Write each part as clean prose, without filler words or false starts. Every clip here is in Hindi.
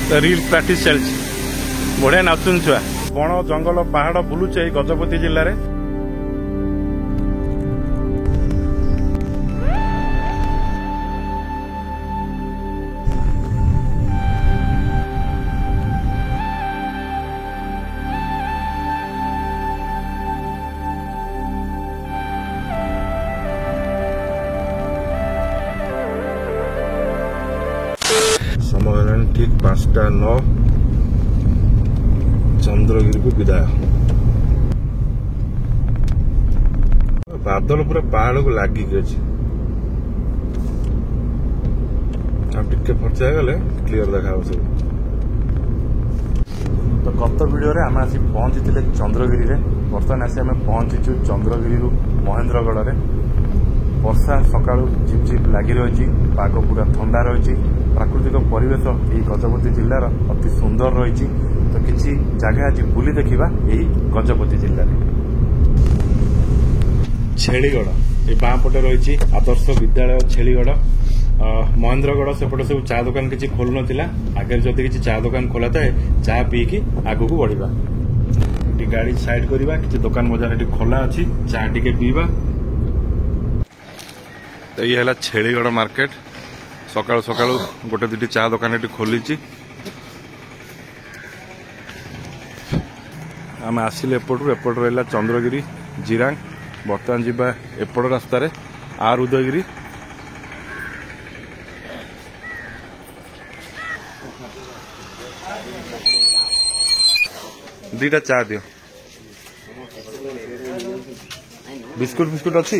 रील प्रैक्टिस चलती बढ़िया नाचुन छुआ बण जंगल पहाड़ बुलुचे गजपति जिले में। समय ठीक 5:09 चंद्रगिरी को विदाय। बादल पूरा पहाड़ को लागिक अच्छी टे फर्चा गले क्लीयर देखा सब। तो गत वीडियो रे आम आसी पहुंची चंद्रगिरी रे। बर्तमान आसी आम पहुंचीचु चंद्रगिरी महेन्द्रगढ़ रे। वर्षा सका झिपझिप लगी रही, पाग पूरा ठंडा रही, प्राकृतिक परिवेश यही गजपति जिलार अति सुंदर रही। तो किसी जगह आज बुली देखा यही गजपति जिले में। छेलीगढ़ ये बाँपटे रही आदर्श विद्यालय छेलीगढ़। महेन्द्रगढ़ सेपटे सब चा दुकान किसी खोल नाला। आगे जदि किसी चा दुकान खोला थाए चा पीकी आगू को बढ़ा। गाड़ी साइड करवा किसी दुकान बजार खोला अच्छी चा टे पीवा। तो ये है छेलीगढ़ मार्केट। सकाळु सकाळु गोटे दुटी चा दुकान खोली। आम आसिले एपट रहा चंद्रगिरी जिरांग। बर्तमान जीवा एपट रास्तार आर उदयगिरी। दीटा चा दियो। बिस्कुट बिस्कुट अच्छी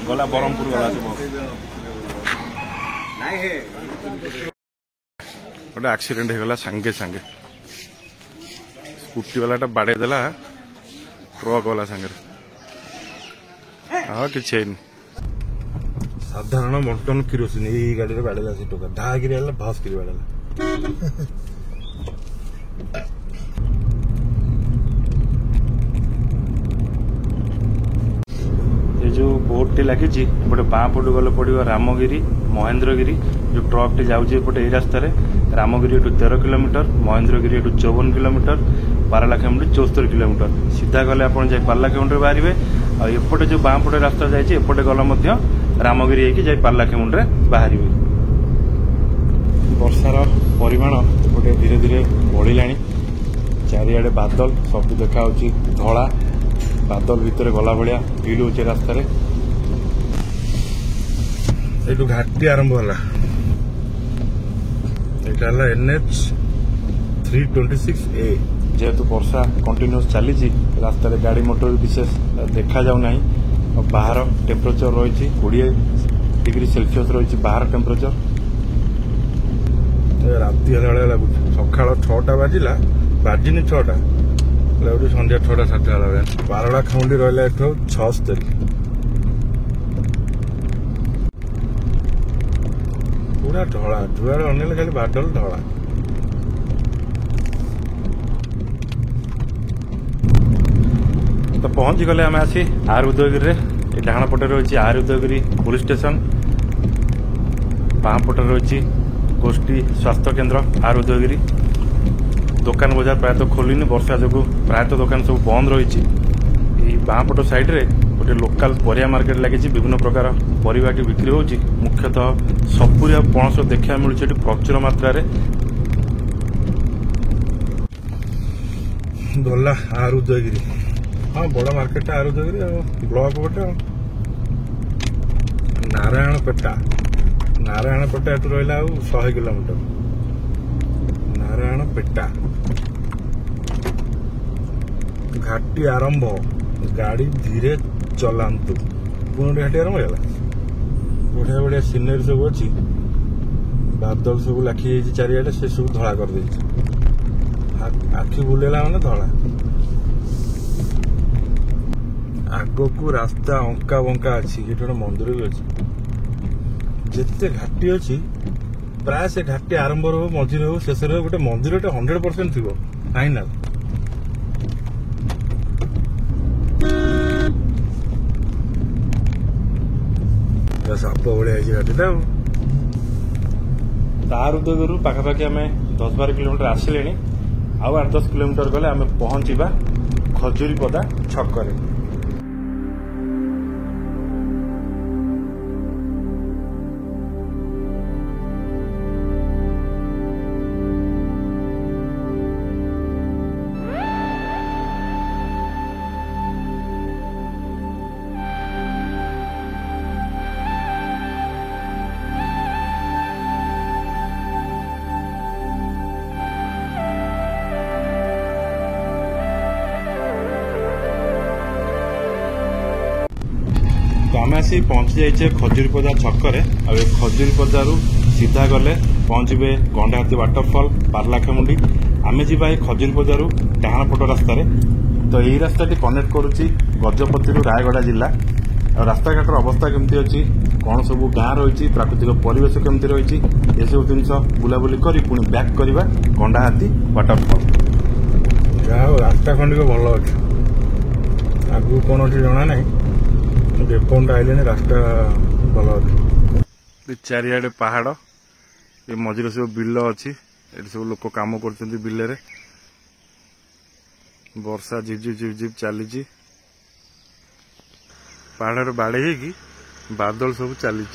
गला ब्रह्मपुर गला गोटे एक्सीडेंट होगा सांगे सांगे। स्कूटी वाला बाड़े देला ट्रक वाला सांगे। हाँ कि साधारण बंटन किरोसिन यही गाड़ी में बाड़ेला से टोका ढागिरी भास करी बाड़ेला। ये जो बोर्ड टी लगी गोटे बाँ पट गले पड़ो रामगिरी महेन्द्रगिरी। जो ट्रक टी जाऊँगी एपटे रास्ता Ramgiri 13 kilometre, Mahendragiri 54 kilometre, Paralakhemundi 74 kilometre. सीधा गले आप पारलाखेमुंडी बाहर। एपटे जो बाँ पटे रास्ता जाइए एपटे गला रामगिरी होगी पारलाखेमुंडी बाहर। वर्षार परिमाण एपटे धीरे धीरे बढ़ला। चारिआडे बादल सब देखा धला बादल भितर गला भाया फील हो रास्तार। ये घाटी आरंभ है NH 326A। जेहेतु वर्षा कंटिन्यूस चली रास्ता गाड़ी मोटर विशेष देखा जाऊना। और बाहर टेम्परेचर रही 20 डिग्री सेल्सियस रही बाहर टेम्परेचर। राति भाया लगुच सका 6टा बाजिला बाजिनी 6टा लगुच संध्या 6टा 7टा लगे। पारड़ा खाउंडी रहा 76 पूरा ढला जुआर अनेल खाली बादल ढला। तो पहुंची गले आम आसी आर उदयगिरी रे। डाण पटे रही आर उदयगिरी पुलिस स्टेशन, बाँ पटे रही गोष्ठी स्वास्थ्य केन्द्र आर उदयगिरी। दुकान बजार प्रायतः खोलनी वर्षा जो प्रायतः दुकान सब बंद रही। बाँ पट साइड रे गोटे लोकल परिया मार्केट लगी विभिन्न प्रकार परिवार बिक्री होची। मुख्यतः सपुरी पणस देखा मिलूँ प्रचुर मात्रा गला आर उदयगिरी। हाँ बड़ मार्केट आर उदयगिरी ब्लॉक गोटे नारायणपेटा एटू रहा 100 किलोमीटर। नारायणपेटा घाटी आरंभ। गाड़ी धीरे चलांतु पुणी घाटी आरंभ है। बढ़िया बढ़िया सीनरी सब अच्छी। बादल सब लाखी चारिआडे से सब धड़ा कर दे। आखि बुलेला माने धड़ा। आग को रास्ता अंका बंका अच्छी। गोटे मंदिर भी अच्छी। ଯେତେ ଘାଟି ଅଛି ପ୍ରାୟ ସେ ଘାଟି ଆରମ୍ଭ ହବ ମଝିରେ ହବ ଶେଷରେ ହବ ଗୋଟେ ମନ୍ଦିରଟେ 100% ଥିବ ଫାଇନାଲ। ସାପ ଭଳିଆ ହେଇଛି ଘାଟିଟା ଆଉ। ତାରୁଦଗରୁ ପାଖାପାଖି ଆମେ 10-12 କିଲୋମିଟର ଆସିଲେଣି। ଆଉ 8-10 କିଲୋମିଟର ଗଲେ ଆମେ ପହଞ୍ଚିବା ଖଜୁରୀପଦା ଛକରେ। तो आम आसी पहुंची जाइए खजूरीपदा छकरे। आ खजूरीपदारू सीधा गले पहुंचे गंडाहाती वाटरफॉल पारलाखेमुंडी। आम जी खजूरीपदारू डाहाण पट रास्तार। तो यही रास्ता कनेक्ट करुच्ची गजपति रायगड़ा जिला। और रास्ता घाटर अवस्था केमती अच्छी कौन सब गाँ रही प्राकृतिक परिवेश केमती रही ये सब जिन बुलाबुली कर पुणी बैक करवा गंडाहाती वाटरफॉल। रास्ता खंडिक भल अच्छे आगू कौन अच्छी जना ना जेपन आइले रास्ता भल अच्छे। चारिआडे पहाड़ ये मझिरे सब बिल अच्छी ये सब लोक काम कर बिल रे। वर्षा झिपझिप झिपझिप चली पहाड़ बाड़े की बादल सब चली।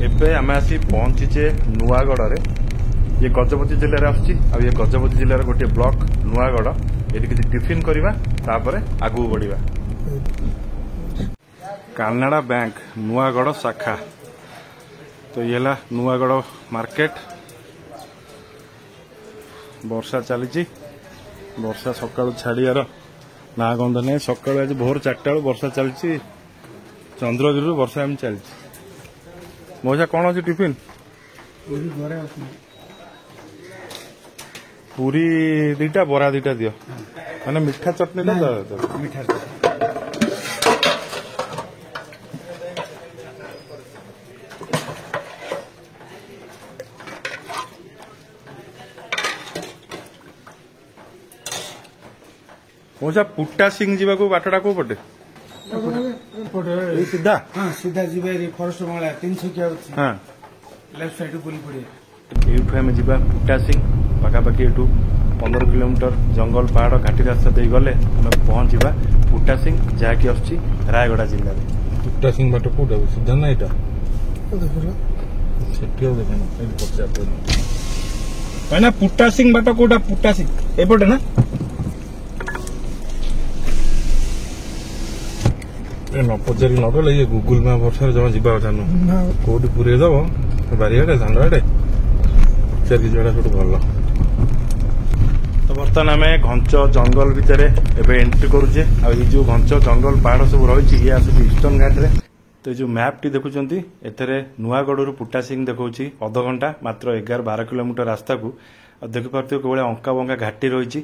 एबे आम आसी पहुंचीचे नुआगढ़ रे। ये गजपति जिले आसुची आ ये गजपति जिलार गोटे ब्लॉक नुआगढ़। ये किसी टिफिन करवा तापर आगू बढ़िया। कानाडा बैंक नुआगढ़ शाखा। तो ये है नुआगढ़ मार्केट। वर्षा चली वर्षा सकाळु छाड़ियार ना गंध नहीं। सकाळु आज भोर 4टा बेलू वर्षा चलती चंद्रगिरी वर्षा एम चलती। मौसा कौन अच्छी टिफिन पूरी 2टा बरा 2टा दियो मैंने मिठा चटनी मीठा मौसा पुट्टा सिंह जी बाटटा कौ पटे सीधा हाँ सीधा जी फॉरेस्ट बंगला 300 क्या हाँ लेफ्ट साइड बुली पड़े। ये आम जा पुट्टा सिंह पाखापाखि एठू 15 किलोमीटर जंगल पहाड़ घाटी रास्ता दे गले आम पहुंचा पुट्टा सिंह जहाँकि आसुची रायगड़ा जिले में। पुट्टा सिंह बाट कौटा सीधा ना यहाँ देख ना पुट्टा सिंह बाट कौटा पुट्टा सिंह एपटे ना न पचारि नगले ये गूगल मैप वर्षा जमा जा कथा नुह कौटी पूरे दब बारियाडे दांडाडे पचारि जगह सब भल। तो बर्तमान आम घंच जंगल भितर एवं एंट्री करुचे। आ जो घंच जंगल पहाड़ सब रही ये आसूँ ईस्टर्न घाट रे। तो जो मैप टी देखुं एथे नुआगढ़ पुट्टा सिंह देखा अध घंटा मात्र 11-12 किलोमीटर रास्ता को देखिपे कौन अंका बंका घाटी रही।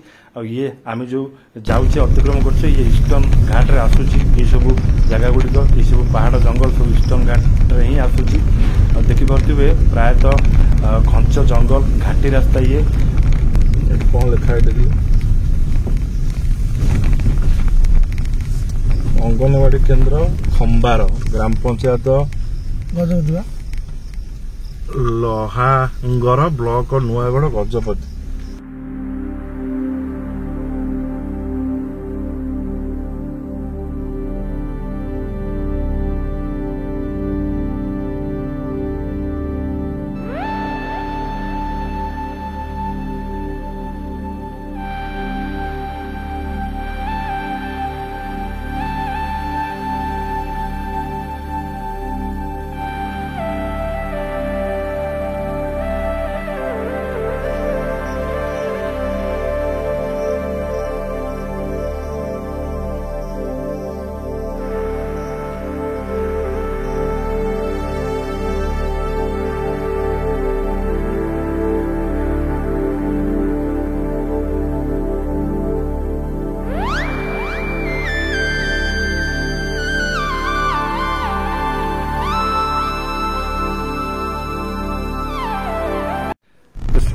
ये आम जो जाऊे अतिक्रम कर ईस्टर्न घाट रे आसूची ये सब जगह गुड़िक ये सब पहाड़ जंगल सब ईस्टर्न घाट रे ही आसूची। देखिपे प्रायतः घंच जंगल घाटी रास्ता ये कौन लिखा है देखिए अंगनवाड़ी केंद्र खंबार ग्राम पंचायत लहांगर ब्लॉक नुआगढ़ गजपति।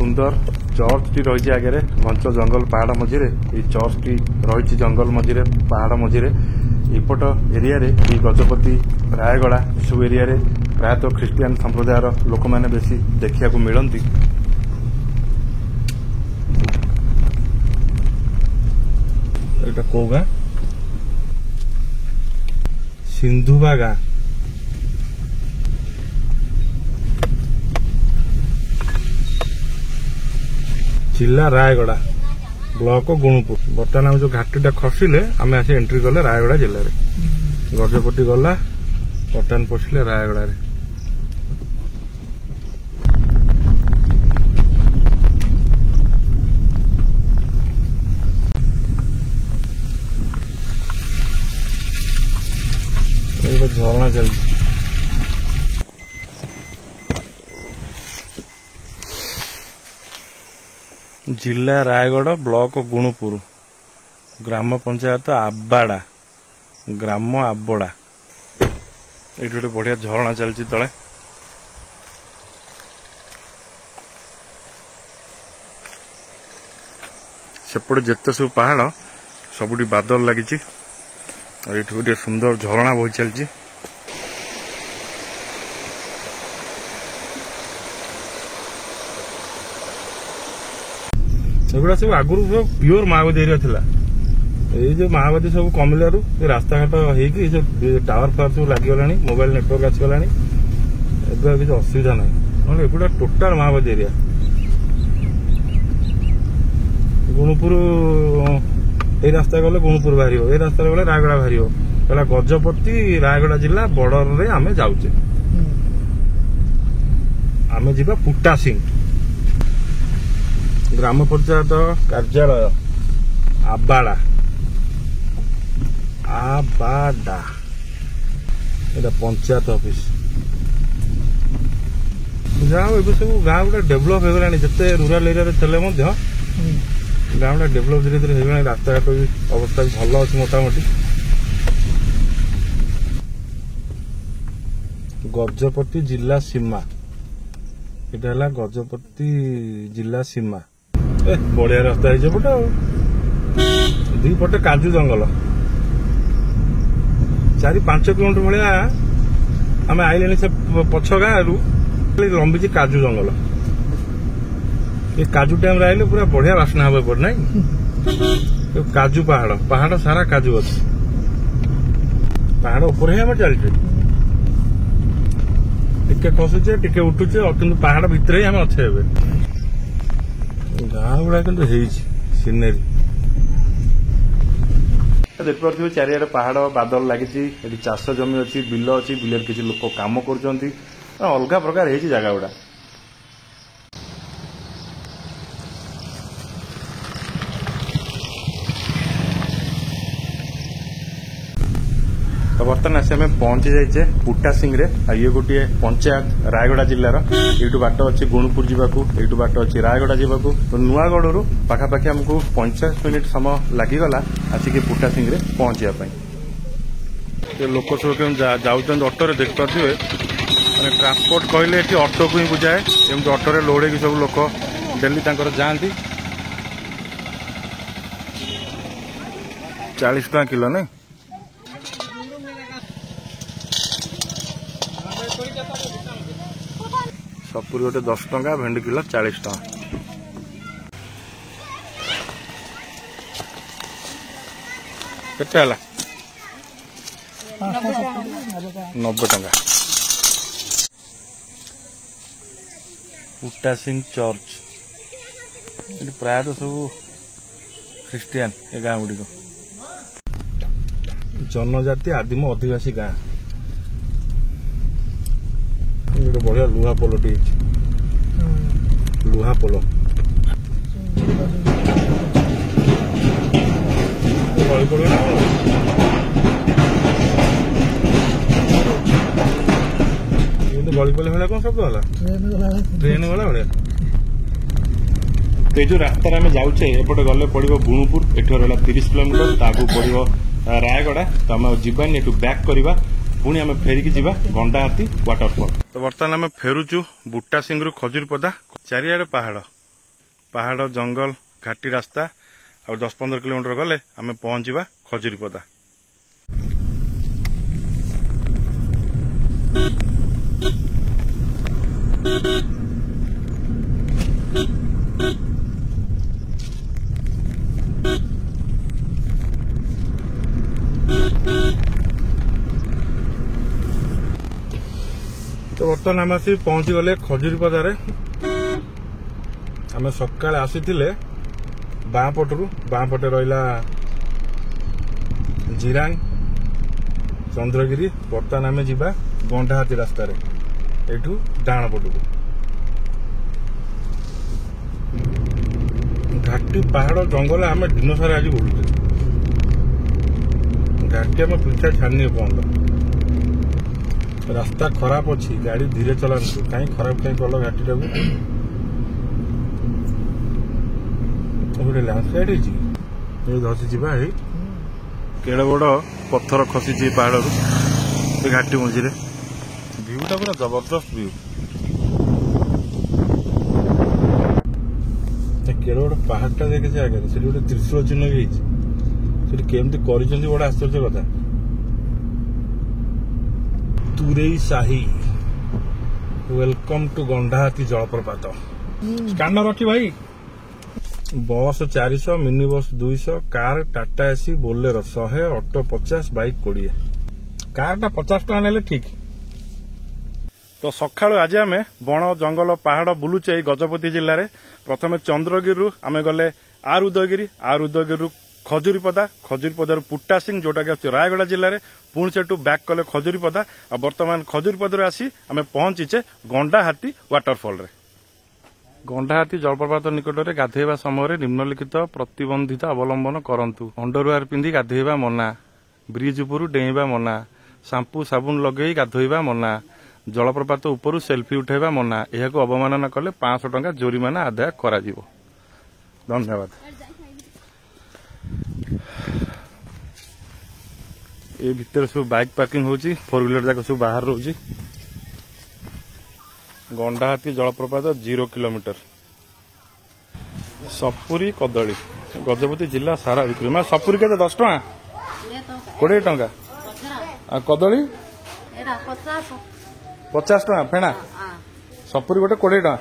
सुंदर चर्च टी रही आगे घंच जंगल पहाड़ मझे चर्च टी रही जंगल मझे पहाड़ मझे एपट एरिया गजपति रायगड़ा सब एरिया प्रायतः ख्रीष्टियान संप्रदायर लोक मैंने बेसी देखा मिलती। एटा को गाँ सिंधुबा गाँ जिला रायगड़ा ब्लॉक गुणुपुर। बर्तमान आम जो घाटीटा खसिले आम आसी एंट्री कले रायगड़ा जिले में गजपति गला बर्तमान पशिले रायगड़ा रे। झरना चलती जिला रायगढ़ ब्लॉक गुणुपुर ग्राम पंचायत आबाड़ा ग्राम आबड़ा ये गोटे बढ़िया झरना चलती तले। सेपटे जिते सब पहाड़ सबुठी बादल लगी और ये गोटे सुंदर झरना बही चलती। एगुड़ा सब आगुरी सब प्योर माओवादी एरिया थिला। ये जो माओवादी सब कमिलारू रास्ता घाट होगी टावर फावर सब लगिगला मोबाइल नेटवर्क आसगला एवं किसी असुविधा ना ना एगुड़ा टोटाल माओवादी एरिया। गुणुपुर ये रास्ता गले गुणुपुर बाहर ये रास्ता गले रायगड़ा बाहर कहला गजपति रायगड़ा जिला बॉर्डर रे आमे जाऊचे। आमे जीवा पुट्टा सिंह ग्राम पंचायत कार्यालय आबाड़ा आबाड़ा एटा पंचायत ऑफिस। जाओ ए सब गाँव गुड़ा डेभलप हो गलानी जिते रूराल एरिया रे थले मध्य गाँव गुड़ा डेभलप धीरे धीरे हो गलानी। रास्ता घाट भी अवस्था भल अच्छी मोटामोटी। गजपति जिला सीमा एटा गजपति जिला सीमा। बढ़िया रास्ता है पटे दी पटे काजू जंगल 4-5 किलोमीटर भाया आम आइले से पछ गाँव लंबी काजू जंगल। ये काजू टाइम आइले पूरा बढ़िया बासना हम पड़े ना। काजू पहाड़ पहाड़ सारा काजू अच्छे पहाड़ ऊपर ही आम चलचे टिके खसुचे टिके उठुचे कि पहाड़ भितर ही आम अच्छे गाँ गुड़ा कि सीनेरी देखिए चारिआडे पहाड़ बादल लगी चाष जमी अच्छी बिल अच्छी बिल किसी लोक कम कर अलग प्रकार है जगह गुड़ा। तो बर्तमान आसी आम पहुंची जाइए पुट्टा सिंह रे। ये गोटे पंचायत रायगड़ा जिलार यू बाट अच्छी गुणुपुर जावाकू यू बाट अच्छी रायगड़ा जावाकू। तो नुआगढ़ पाखापाखि आमको 50 मिनिट समय लगिगला आसिक पुट्टा सिंह रे पहुंचापी। लोक सब जाऊँ अटोरे देख पारे मैंने ट्रांसपोर्ट कहले अटो को ही बुझाए एमती अटोरे लोड़े सब लोक डेली जाती 40 टका किलो नहीं सपुरी गोटे 10 टका भेंडी किलो 40 टका। केते 90 टका। पुट्टा सिंह चर्च ये प्रायतः सब ख्रीस्टियान ए गाँ गुड़िक जनजाति आदिम आदिवासी गाँ। गोटे बढ़िया लुहा पोलटे लुहा पोल गली पड़े गली पड़े भाया कौन शब्द है ट्रेन गला भाया। तो जो रास्तार आम जाऊे एपटे गले पड़ो गुणुपुर एठू रहा 30 किलोमीटर ताकू पड़ो रायगड़ा। तो आम जीवानी एठू बैक करवा पुणी आम फेरिकी जावा गंडाहाती वाटरफॉल। तो बर्तमान आम फेरुचु बुट्टा सिंह खजुरीपदा चारिआडे पहाड़ पहाड़ जंगल घाटी रास्ता और 10-15 किलोमीटर गले आम पहुंचवा खजुरीपदा। तो बर्तमान आम आसी पहुंची गले खजुरीपदार। आम सकाଳେ आसीथिले बाँ पटरू बाँ पटे रहिला जिरांग चंद्रगिरी। बर्तमान आम जीवा गंडाहाती रास्तार एठू डाण पटू घाटी पहाड़ जंगल आम दिन सारा आज बुलुचे। घाटी आम पीछा छाड़नी पहुंच रास्ता खराब अच्छी गाड़ी धीरे चलाନ୍ତୁ कहीं खराब कहीं कल घाटी टाक गोटे लैंडस्लाइड धसी केड़े बड़ पत्थर खसी पहाड़ घाटी मझे भ्यूटा पूरा जबरदस्त भ्यू। केड़े बड़ पहाड़टा देखे आगे से गोटे त्रिशूल चिन्ह भी केमती कर बड़ा आश्चर्य कथा। तुरई शाही वेलकम टू गंडाहाती जलप्रपात। स्कैनर रखी भाई। बस 400 mini bus 200 car Tata AC Bolero 100 auto 50 bike 20 कारटा 50 टका नेले ठीक। तो सकाळु आज आम बण जंगल पहाड़ बुलुचे गजपति जिले में। प्रथम चंद्रगिरी आम गले आर उदयगिरी खजुरीपदा खजुरीपदार पुट्टासिंह जोटा कि रायगढ़ जिले में। पुणी से बैक कले खजुरीपदा और बर्तमान खजुरीपदार आसी आम पहुंचीचे गंडाहाती वाटरफॉल रे। गंडाहाती जलप्रपात निकट में गाधेवा समय निम्नलिखित प्रतिबंधित अवलंबन करंतु। अंडरवेयर पिंधि गाधेवा मना, ब्रिज उपरू डेइबा मना, शाम्पू साबुन लगे गाधोइबा मना, जलप्रपात उपरू सेल्फी उठेबा मना। यह अवमानना कले 500 टंका जोरिमाना आदाय करा जिवो। धन्यवाद। ये भितर सब बाइक पार्किंग होची, 4 व्हीलर जाक सब बाहर रोची। गंडाहाती जलप्रपात 0 किलोमीटर। सपुरी कदली गजपति जिला सारा बिक्री। मैं सपुरी के 10 टका 20 टका आ कदली 50 टका फेणा। सपुरी गोटे 20 टका।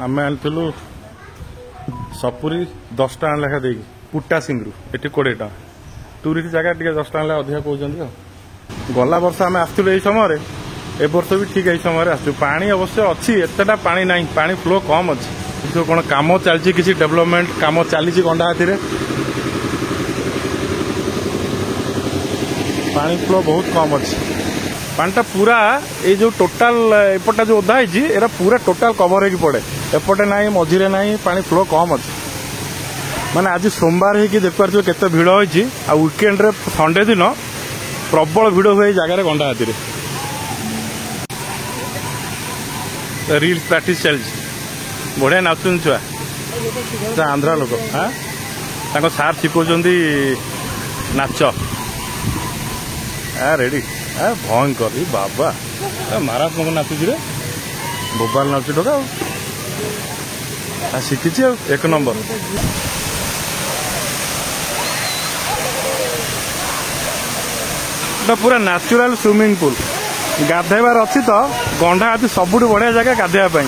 आम आनलु सपुरी 10 टका लेखा देगी पुट्टा सिंगरू एटी 20 टका। टूरिस्ट जगह टे 10 टका अधिक कहते। गला वर्ष आम आसलु यही समय ए वर्ष भी ठीक यही समय आसु। पानी अवश्य अच्छी एतटा पानी ना पानी फ्लो कम अच्छी। तो कौन कम चलती किसी डेवलपमेंट कम चली गंडाहाती पानी फ्लो बहुत कम अच्छी। पानीटा पूरा ये जो टोटाल एपटा जो ओदा है पूरा टोटाल कवर हो पड़े एपटे ना मझीरे ना पानी फ्लो कम अच्छी। माने आज सोमवार है देख पार्थ केते भिड़ होती। वीकेंड रे संडे दिन प्रबल भिड़ हुए जगार गंडाहाती रील्स प्रैक्टिस चलती। बढ़िया नाचुन छुआ आंध्रा लोक। हाँ सार शिखुंट नाच रेडी भयंकर बाबा मारात्मक नाचुची रे बोबाल नाचु टोका शिखी 1 नंबर। पूरा नेचुरल स्विमिंग पूल गाधेबार अच्छी। तो गंडाहाती सबुठ बढ़िया जगह गाधेवा।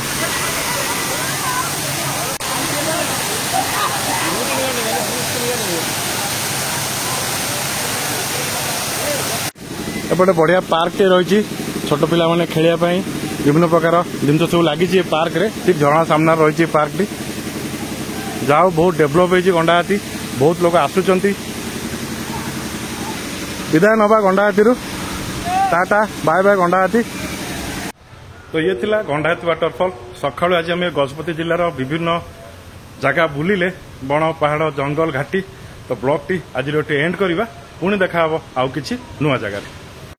एपटे बढ़िया पार्क टे रही छोट पिला माने खेलिया पई विभिन्न प्रकार जिन सब लगी पार्क रे। ठीक झरणा सामना रही पार्क टी जाओ बहुत डेभलप होती गंडाहाती। बहुत लोग आसुचंती। विदाय नवा गंडाहाती टाटा बाय बाय गंडाहाती। तो ये थिला गंडाहाती वाटरफॉल। सकाळु आज आम गजपति जिलार विभिन्न जगह बुलिले बण पहाड़ जंगल घाटी। तो ब्लॉग टी आज एंड करवा। पुणी देखा आउ किछि नुआ जगह।